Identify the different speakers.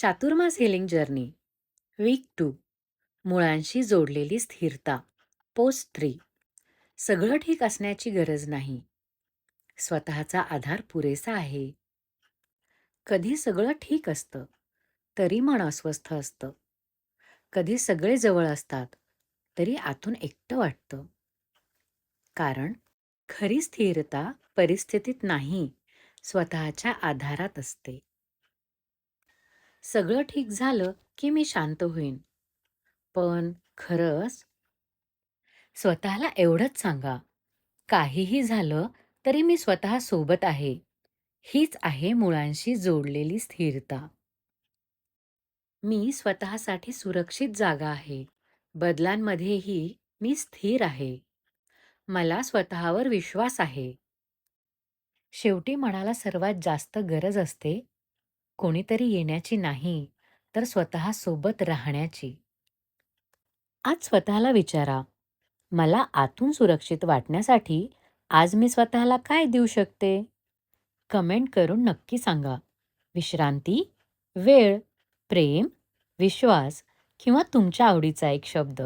Speaker 1: Chaturmas healing journey weak 2. मुळांशी जोडलेली स्थिरता. पोस्ट 3. सगळं ठीक असण्याची गरज नाही. स्वतःचा आधार पुरेसा आहे. कधी सगळं ठीक असतं तरी मन अस्वस्थ असतं. कधी सगळे जवळ असतात तरी आतून एकटं वाटतं. कारण खरी स्थिरता परिस्थितीत नाही, स्वतःच्या आधारात असते. सगळं ठीक झालं की मी शांत होईन. पण खरंच स्वतःला एवढंच सांगा, काहीही झालं तरी मी स्वतः सोबत आहे. हीच आहे मुळांशी जोडलेली स्थिरता. मी स्वतःसाठी सुरक्षित जागा आहे. बदलांमध्येही मी स्थिर आहे. मला स्वतःवर विश्वास आहे. शेवटी मनाला सर्वात जास्त गरज असते कोणीतरी येण्याची नाही, तर स्वतः सोबत राहण्याची. आज स्वतःला विचारा, मला आतून सुरक्षित वाटण्यासाठी आज मी स्वतःला काय देऊ शकते? कमेंट करून नक्की सांगा. विश्रांती, वेळ, प्रेम, विश्वास किंवा तुमच्या आवडीचा एक शब्द.